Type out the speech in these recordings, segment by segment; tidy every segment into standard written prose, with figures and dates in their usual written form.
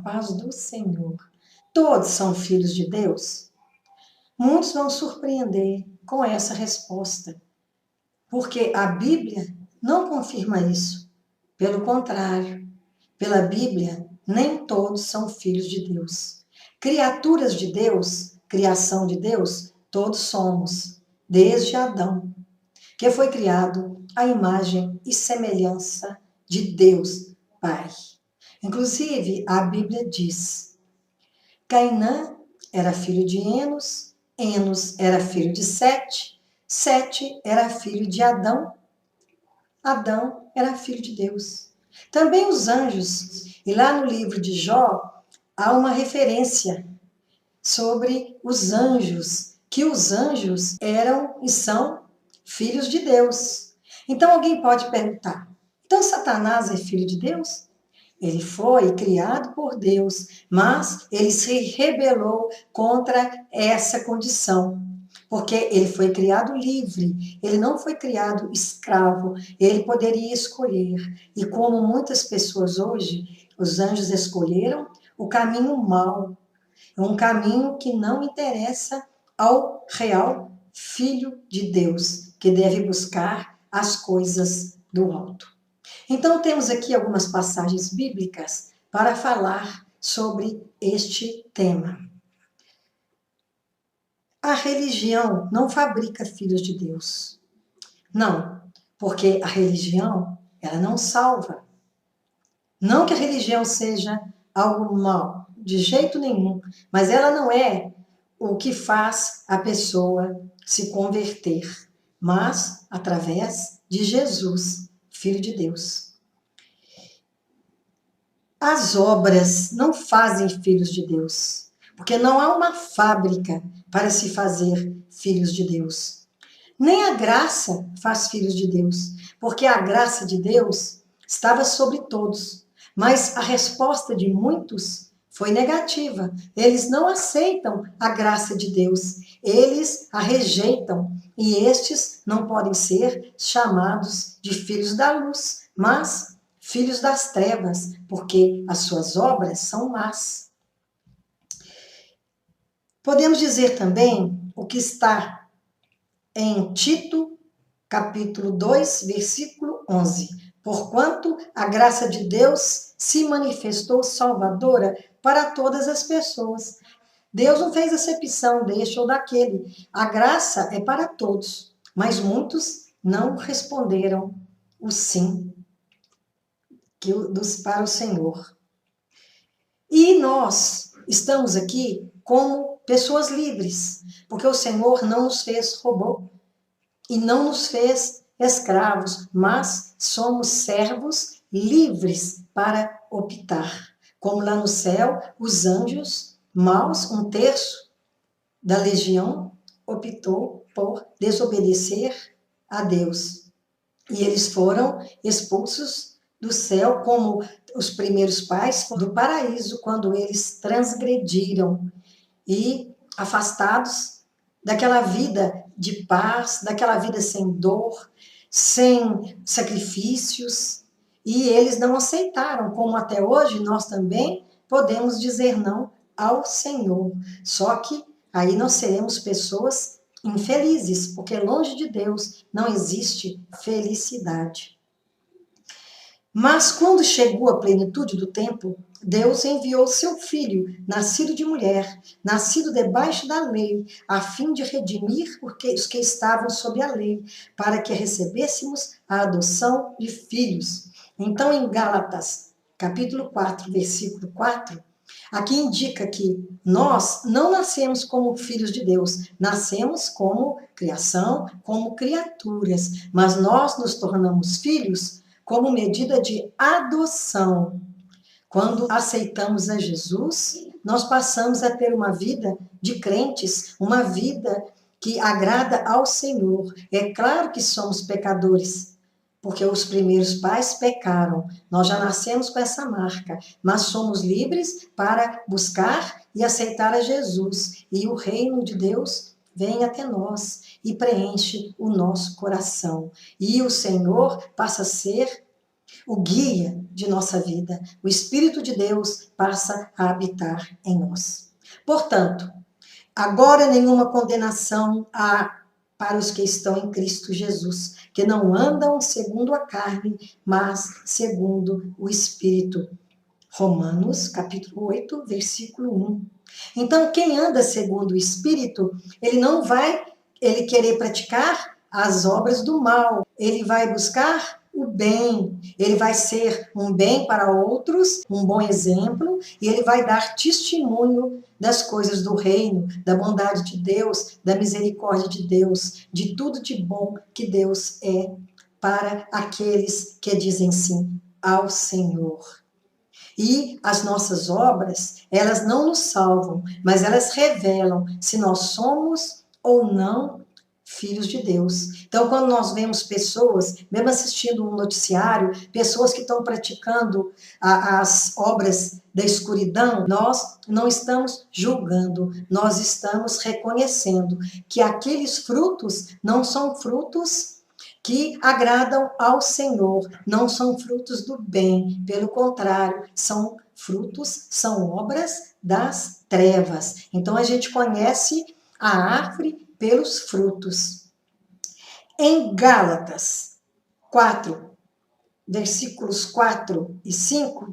paz do Senhor. Todos são filhos de Deus? Muitos vão surpreender com essa resposta, porque a Bíblia não confirma isso. Pelo contrário, pela Bíblia, nem todos são filhos de Deus. Criaturas de Deus, criação de Deus, todos somos, desde Adão, que foi criado à imagem e semelhança de Deus Pai. Inclusive, a Bíblia diz: Cainã era filho de Enos, Enos era filho de Sete, Sete era filho de Adão, Adão era filho de Deus. Também os anjos, e lá no livro de Jó, há uma referência sobre os anjos, que os anjos eram e são filhos de Deus. Então alguém pode perguntar, então Satanás é filho de Deus? Ele foi criado por Deus, mas ele se rebelou contra essa condição, porque ele foi criado livre, ele não foi criado escravo, ele poderia escolher. E como muitas pessoas hoje, os anjos escolheram o caminho mau, um caminho que não interessa ao real Filho de Deus, que deve buscar as coisas do alto. Então, temos aqui algumas passagens bíblicas para falar sobre este tema. A religião não fabrica filhos de Deus. Não, porque a religião, ela não salva. Não que a religião seja algo mal, de jeito nenhum, mas ela não é o que faz a pessoa se converter, mas através de Jesus, Filho de Deus. As obras não fazem filhos de Deus, porque não há uma fábrica para se fazer filhos de Deus. Nem a graça faz filhos de Deus, porque a graça de Deus estava sobre todos, mas a resposta de muitos foi negativa. Eles não aceitam a graça de Deus, eles a rejeitam, e estes não podem ser chamados de filhos da luz, mas filhos das trevas, porque as suas obras são más. Podemos dizer também o que está em Tito, capítulo 2, versículo 11. Porquanto a graça de Deus se manifestou salvadora para todas as pessoas. Deus não fez acepção deste ou daquele. A graça é para todos, mas muitos não responderam o sim para o Senhor. E nós estamos aqui como pessoas livres, porque o Senhor não nos fez robô e não nos fez escravos, mas somos servos livres para optar. Como lá no céu, os anjos maus, 1/3 da legião, optou por desobedecer a Deus. E eles foram expulsos do céu, como os primeiros pais do paraíso, quando eles transgrediram e afastados daquela vida de paz, daquela vida sem dor, sem sacrifícios, e eles não aceitaram, como até hoje nós também podemos dizer não ao Senhor. Só que aí nós seremos pessoas infelizes, porque longe de Deus não existe felicidade. Mas quando chegou a plenitude do tempo, Deus enviou seu Filho, nascido de mulher, nascido debaixo da lei, a fim de redimir os que estavam sob a lei, para que recebêssemos a adoção de filhos. Então, em Gálatas, capítulo 4, versículo 4, aqui indica que nós não nascemos como filhos de Deus, nascemos como criação, como criaturas, mas nós nos tornamos filhos como medida de adoção. Quando aceitamos a Jesus, nós passamos a ter uma vida de crentes, uma vida que agrada ao Senhor. É claro que somos pecadores, porque os primeiros pais pecaram. Nós já nascemos com essa marca, mas somos livres para buscar e aceitar a Jesus. E o reino de Deus vem até nós e preenche o nosso coração. E o Senhor passa a ser o guia de nossa vida. O Espírito de Deus passa a habitar em nós. Portanto, agora nenhuma condenação há para os que estão em Cristo Jesus, que não andam segundo a carne, mas segundo o Espírito. Romanos, capítulo 8, versículo 1. Então, quem anda segundo o Espírito, ele não vai querer praticar as obras do mal, ele vai buscar o bem, ele vai ser um bem para outros, um bom exemplo, e ele vai dar testemunho das coisas do reino, da bondade de Deus, da misericórdia de Deus, de tudo de bom que Deus é para aqueles que dizem sim ao Senhor. E as nossas obras, elas não nos salvam, mas elas revelam se nós somos ou não filhos de Deus. Então, quando nós vemos pessoas, mesmo assistindo um noticiário, pessoas que estão praticando as obras da escuridão, nós não estamos julgando, nós estamos reconhecendo que aqueles frutos não são frutos que agradam ao Senhor, não são frutos do bem, pelo contrário, são frutos, são obras das trevas. Então a gente conhece a árvore pelos frutos. Em Gálatas 4, versículos 4 e 5,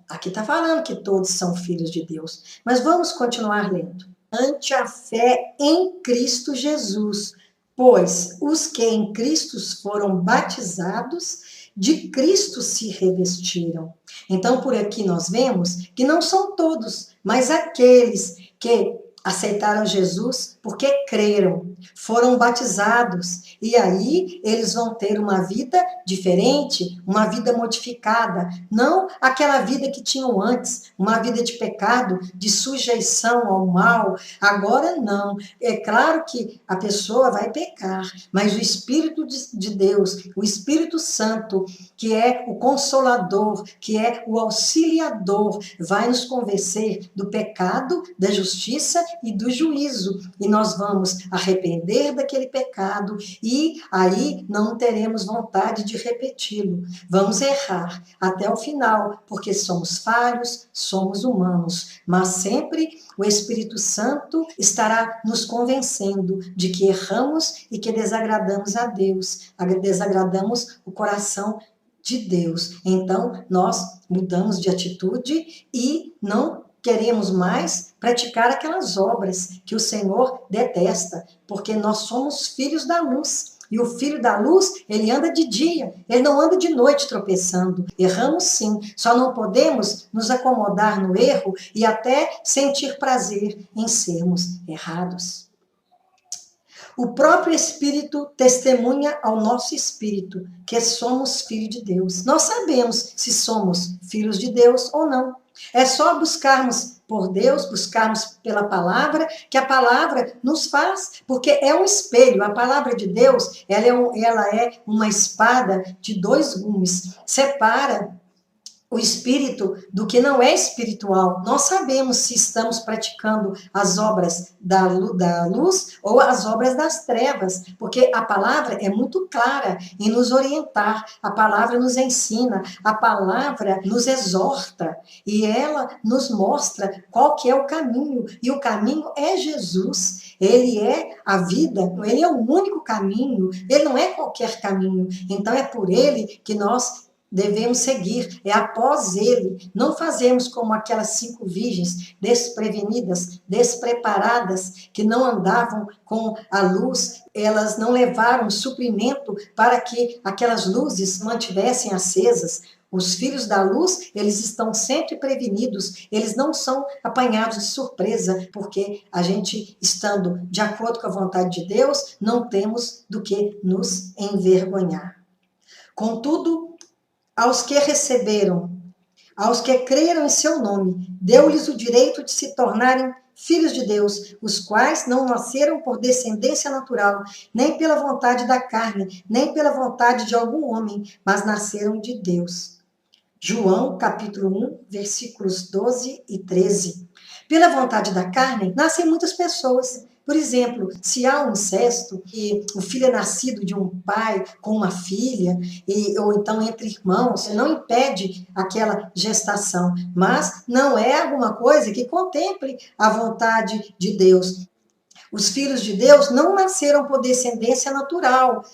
aqui está falando que todos são filhos de Deus, mas vamos continuar lendo. Ante a fé em Cristo Jesus, pois os que em Cristo foram batizados, de Cristo se revestiram. Então, por aqui nós vemos que não são todos, mas aqueles que aceitaram Jesus porque creram, foram batizados, e aí eles vão ter uma vida diferente, uma vida modificada, não aquela vida que tinham antes, uma vida de pecado, de sujeição ao mal. Agora não. É claro que a pessoa vai pecar, mas o Espírito de Deus, o Espírito Santo, que é o Consolador, que é o Auxiliador, vai nos convencer do pecado, da justiça e do juízo. E nós vamos arrepender daquele pecado e aí não teremos vontade de repeti-lo. Vamos errar até o final, porque somos falhos, somos humanos, mas sempre o Espírito Santo estará nos convencendo de que erramos e que desagradamos a Deus, desagradamos o coração de Deus. Então, nós mudamos de atitude e não queremos mais praticar aquelas obras que o Senhor detesta, porque nós somos filhos da luz. E o filho da luz, ele anda de dia, ele não anda de noite tropeçando. Erramos sim, só não podemos nos acomodar no erro e até sentir prazer em sermos errados. O próprio Espírito testemunha ao nosso espírito que somos filhos de Deus. Nós sabemos se somos filhos de Deus ou não. É só buscarmos por Deus, buscarmos pela palavra, que a palavra nos faz, porque é um espelho. A palavra de Deus, ela é uma espada de dois gumes. Separa o espírito do que não é espiritual. Nós sabemos se estamos praticando as obras da luz ou as obras das trevas, porque a palavra é muito clara em nos orientar, a palavra nos ensina, a palavra nos exorta e ela nos mostra qual que é o caminho, e o caminho é Jesus. Ele é a vida, ele é o único caminho, ele não é qualquer caminho. Então é por ele que nós devemos seguir, é após ele. Não fazemos como aquelas 5 virgens desprevenidas, despreparadas, que não andavam com a luz, elas não levaram suprimento para que aquelas luzes mantivessem acesas. Os filhos da luz, eles estão sempre prevenidos, eles não são apanhados de surpresa, porque a gente, estando de acordo com a vontade de Deus, não temos do que nos envergonhar. Contudo, aos que receberam, aos que creram em seu nome, deu-lhes o direito de se tornarem filhos de Deus, os quais não nasceram por descendência natural, nem pela vontade da carne, nem pela vontade de algum homem, mas nasceram de Deus. João, capítulo 1, versículos 12 e 13. Pela vontade da carne, nascem muitas pessoas, Por exemplo, se há um incesto, e o filho é nascido de um pai com uma filha, ou então entre irmãos, não impede aquela gestação, mas não é alguma coisa que contemple a vontade de Deus. Os filhos de Deus não nasceram por descendência natural,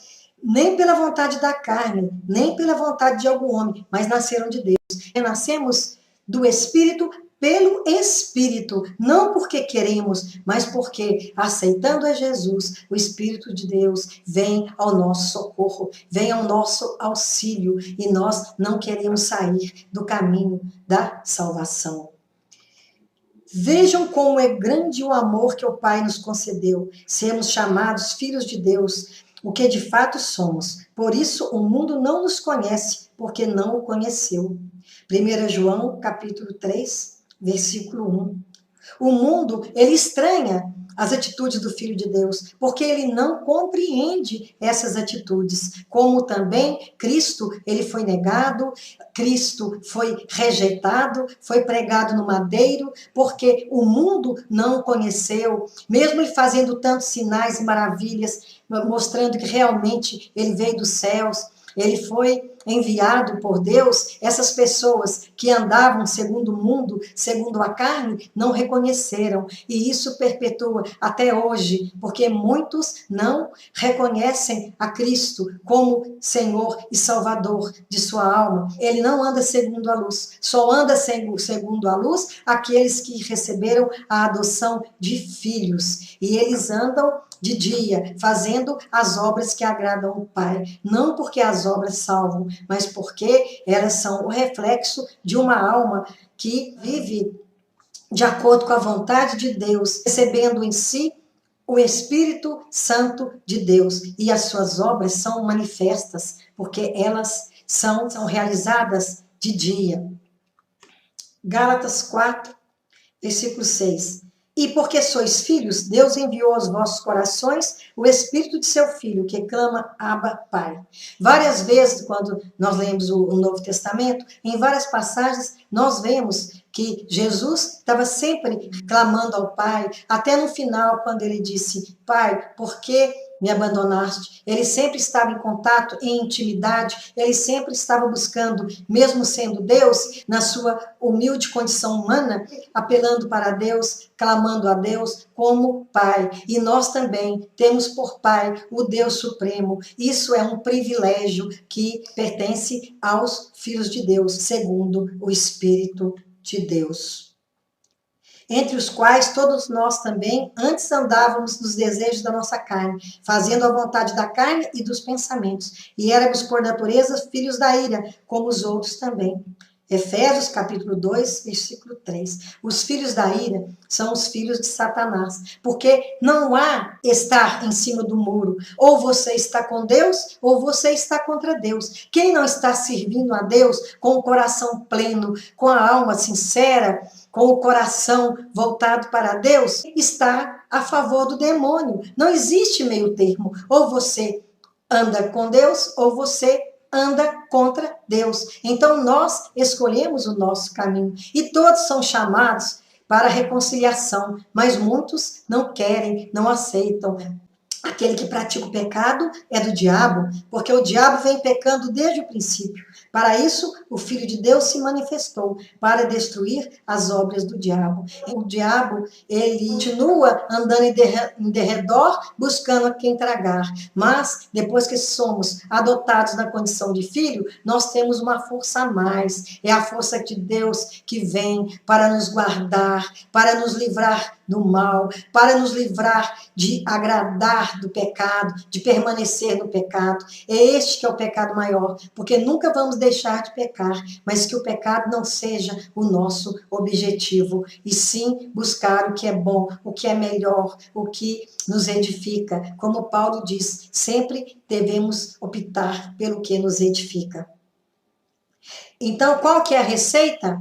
nem pela vontade da carne, nem pela vontade de algum homem, mas nasceram de Deus. Nascemos do Espírito pelo Espírito, não porque queremos, mas porque, aceitando a Jesus, o Espírito de Deus vem ao nosso socorro, vem ao nosso auxílio, e nós não queremos sair do caminho da salvação. Vejam como é grande o amor que o Pai nos concedeu, sermos chamados filhos de Deus, o que de fato somos. Por isso o mundo não nos conhece, porque não o conheceu. 1 João, capítulo 3, versículo 1. O mundo, ele estranha as atitudes do Filho de Deus, porque ele não compreende essas atitudes. Como também Cristo, ele foi negado, Cristo foi rejeitado, foi pregado no madeiro, porque o mundo não o conheceu, mesmo ele fazendo tantos sinais e maravilhas, mostrando que realmente ele veio dos céus, ele foi enviado por Deus. Essas pessoas que andavam segundo o mundo, segundo a carne, não reconheceram. E isso perpetua até hoje, porque muitos não reconhecem a Cristo como Senhor e Salvador de sua alma. Ele não anda segundo a luz, só anda segundo a luz aqueles que receberam a adoção de filhos. E eles andam de dia, fazendo as obras que agradam o Pai. Não porque as obras salvam, mas porque elas são o reflexo de uma alma que vive de acordo com a vontade de Deus, recebendo em si o Espírito Santo de Deus. E as suas obras são manifestas, porque elas são realizadas de dia. Gálatas 4, versículo 6. E porque sois filhos, Deus enviou aos vossos corações o Espírito de seu Filho, que clama, Abba, Pai. Várias vezes, quando nós lemos o Novo Testamento, em várias passagens, nós vemos que Jesus estava sempre clamando ao Pai, até no final, quando ele disse, Pai, por que me abandonaste? Ele sempre estava em contato, em intimidade, ele sempre estava buscando, mesmo sendo Deus, na sua humilde condição humana, apelando para Deus, clamando a Deus como Pai. E nós também temos por Pai o Deus Supremo. Isso é um privilégio que pertence aos filhos de Deus, segundo o Espírito de Deus. Entre os quais todos nós também antes andávamos nos desejos da nossa carne, fazendo a vontade da carne e dos pensamentos, e éramos por natureza filhos da ira, como os outros também. Efésios capítulo 2, versículo 3. Os filhos da ira são os filhos de Satanás, porque não há estar em cima do muro. Ou você está com Deus, ou você está contra Deus. Quem não está servindo a Deus com o coração pleno, com a alma sincera, com o coração voltado para Deus, está a favor do demônio. Não existe meio termo. Ou você anda com Deus, ou você anda contra Deus. Então nós escolhemos o nosso caminho. E todos são chamados para a reconciliação, mas muitos não querem, não aceitam. Aquele que pratica o pecado é do diabo, porque o diabo vem pecando desde o princípio. Para isso, o Filho de Deus se manifestou, para destruir as obras do diabo. E o diabo, ele continua andando em derredor, buscando a quem tragar. Mas, depois que somos adotados na condição de filho, nós temos uma força a mais. É a força de Deus que vem para nos guardar, para nos livrar do mal, para nos livrar de agradar do pecado, de permanecer no pecado. É este que é o pecado maior, porque nunca vamos deixar de pecar, mas que o pecado não seja o nosso objetivo, e sim buscar o que é bom, o que é melhor, o que nos edifica. Como Paulo diz, sempre devemos optar pelo que nos edifica. Então, qual que é a receita?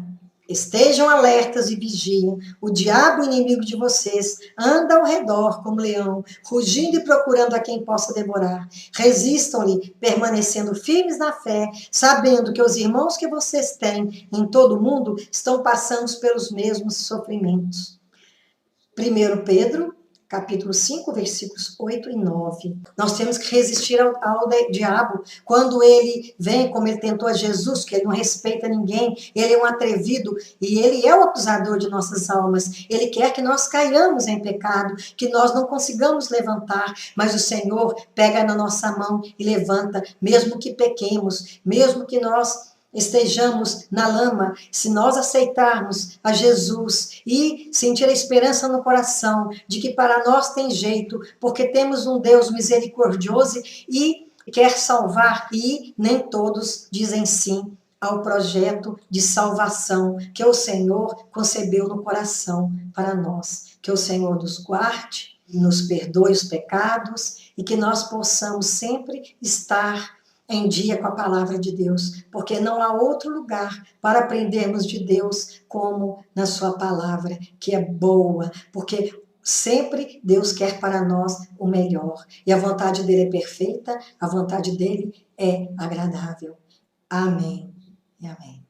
Estejam alertas e vigiem. O diabo, inimigo de vocês, anda ao redor como leão, rugindo e procurando a quem possa devorar. Resistam-lhe, permanecendo firmes na fé, sabendo que os irmãos que vocês têm em todo o mundo estão passando pelos mesmos sofrimentos. 1 Pedro, capítulo 5, versículos 8 e 9. Nós temos que resistir ao diabo quando ele vem, como ele tentou a Jesus, que ele não respeita ninguém, ele é um atrevido e ele é o acusador de nossas almas. Ele quer que nós caiamos em pecado, que nós não consigamos levantar, mas o Senhor pega na nossa mão e levanta, mesmo que pequemos, mesmo que nós estejamos na lama, se nós aceitarmos a Jesus e sentir a esperança no coração de que para nós tem jeito, porque temos um Deus misericordioso e quer salvar, e nem todos dizem sim ao projeto de salvação que o Senhor concebeu no coração para nós. Que o Senhor nos guarde, nos perdoe os pecados e que nós possamos sempre estar em dia com a palavra de Deus, porque não há outro lugar para aprendermos de Deus como na sua palavra, que é boa, porque sempre Deus quer para nós o melhor. E a vontade dele é perfeita, a vontade dele é agradável. Amém e amém.